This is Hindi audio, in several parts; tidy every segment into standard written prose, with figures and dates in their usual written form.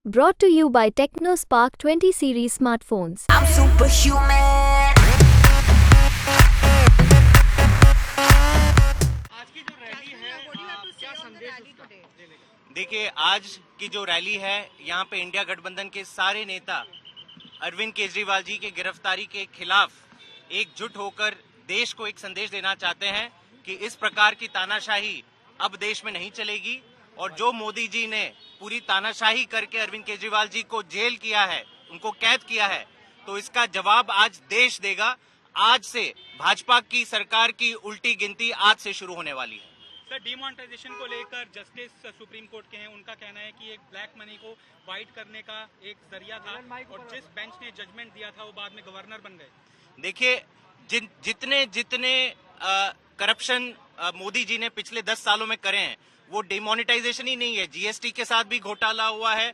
Brought to you by TechnoSpark 20 series smartphones. I'm superhuman. आज की जो रैली है क्या संदेश उसका देने का? देखिए, आज की जो रैली है यहाँ पे इंडिया गठबंधन के सारे नेता अरविंद केजरीवाल जी की गिरफ्तारी के खिलाफ एकजुट होकर देश को एक संदेश देना चाहते हैं कि इस प्रकार की तानाशाही अब देश में नहीं चलेगी और जो मोदी जी ने पूरी तानाशाही करके अरविंद केजरीवाल जी को जेल किया है, उनको कैद किया है, तो इसका जवाब आज देश देगा। आज से भाजपा की सरकार की उल्टी गिनती आज से शुरू होने वाली है। सर, डिमोनेटाइजेशन को लेकर जस्टिस सुप्रीम कोर्ट के हैं, उनका कहना है कि एक ब्लैक मनी को वाइट करने का एक जरिया था और जिस बेंच ने जजमेंट दिया था वो बाद में गवर्नर बन गए। देखिए, जितने करप्शन मोदी जी ने पिछले 10 सालों में करे हैं, वो डिमोनेटाइजेशन ही नहीं है, जीएसटी के साथ भी घोटाला हुआ है,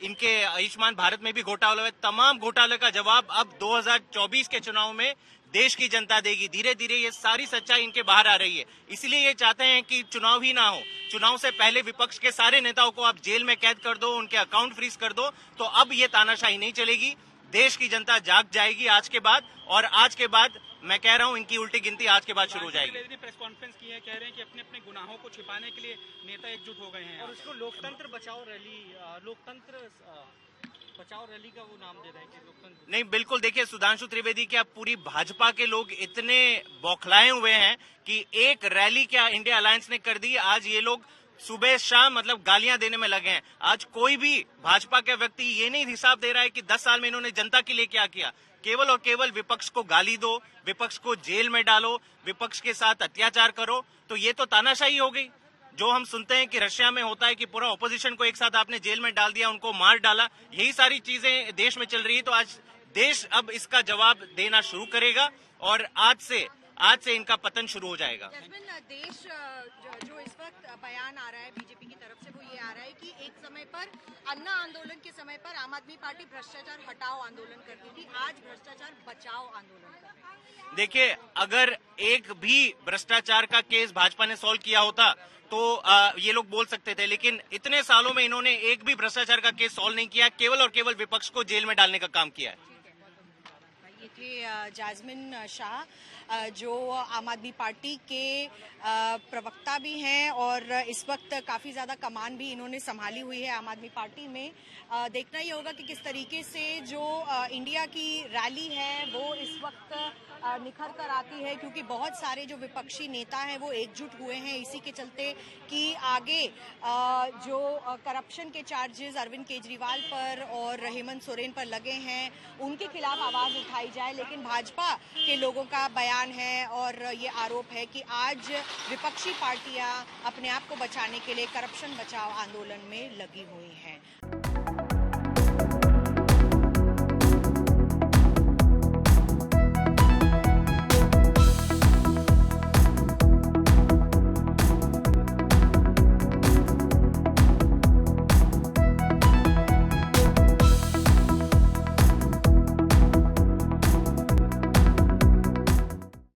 इनके आयुष्मान भारत में भी घोटाला हुआ है। तमाम घोटाले का जवाब अब 2024 के चुनाव में देश की जनता देगी। धीरे धीरे ये सारी सच्चाई इनके बाहर आ रही है, इसलिए ये चाहते हैं कि चुनाव ही ना हो। चुनाव से पहले विपक्ष के सारे नेताओं को आप जेल में कैद कर दो, उनके अकाउंट फ्रीज कर दो, तो अब ये तानाशाही नहीं चलेगी। देश की जनता जाग जाएगी आज के बाद, और आज के बाद मैं कह रहा हूं इनकी उल्टी गिनती आज के बाद शुरू हो जाएगी। ने प्रेस कॉन्फ्रेंस की है, कह रहे हैं कि अपने अपने गुनाहों को छिपाने के लिए नेता एकजुट हो गए हैं और उसको लोकतंत्र बचाओ रैली का वो नाम दे रहे हैं कि लोकतंत्र नहीं, बिल्कुल। देखिए, सुधांशु त्रिवेदी क्या पूरी भाजपा के लोग इतने बौखलाए हुए हैं कि एक रैली क्या इंडिया अलायंस ने कर दी। आज ये लोग सुबह शाम मतलब गालियां देने में लगे हैं। आज कोई भी भाजपा का व्यक्ति ये नहीं हिसाब दे रहा है कि 10 साल में इन्होंने जनता के लिए क्या किया। केवल और केवल विपक्ष को गाली दो, विपक्ष को जेल में डालो, विपक्ष के साथ अत्याचार करो, तो ये तो तानाशाही हो गई। जो हम सुनते हैं कि रशिया में होता है कि पूरा ऑपोजिशन को एक साथ आपने जेल में डाल दिया, उनको मार डाला, यही सारी चीजें देश में चल रही है। तो आज देश अब इसका जवाब देना शुरू करेगा और आज से इनका पतन शुरू हो जाएगा। देश जो इस वक्त बयान आ रहा है बीजेपी की तरफ से, वो ये आ रहा है कि एक समय पर अन्ना आंदोलन के समय पर आम आदमी पार्टी भ्रष्टाचार हटाओ आंदोलन करती थी, आज भ्रष्टाचार बचाओ आंदोलन कर रही है। देखिए, अगर एक भी भ्रष्टाचार का केस भाजपा ने सॉल्व किया होता तो ये लोग बोल सकते थे, लेकिन इतने सालों में इन्होंने एक भी भ्रष्टाचार का केस सॉल्व नहीं किया, केवल और केवल विपक्ष को जेल में डालने का काम किया है। ये थे जास्मिन शाह, जो आम आदमी पार्टी के प्रवक्ता भी हैं और इस वक्त काफ़ी ज़्यादा कमान भी इन्होंने संभाली हुई है आम आदमी पार्टी में। देखना ये होगा कि किस तरीके से जो इंडिया की रैली है वो इस वक्त निखर कर आती है, क्योंकि बहुत सारे जो विपक्षी नेता हैं वो एकजुट हुए हैं इसी के चलते कि आगे जो करप्शन के चार्जेस अरविंद केजरीवाल पर और हेमंत सोरेन पर लगे हैं उनके खिलाफ आवाज़ उठाई जाए। लेकिन भाजपा के लोगों का बयान है और ये आरोप है कि आज विपक्षी पार्टियां अपने आप को बचाने के लिए करप्शन बचाओ आंदोलन में लगी हुई हैं।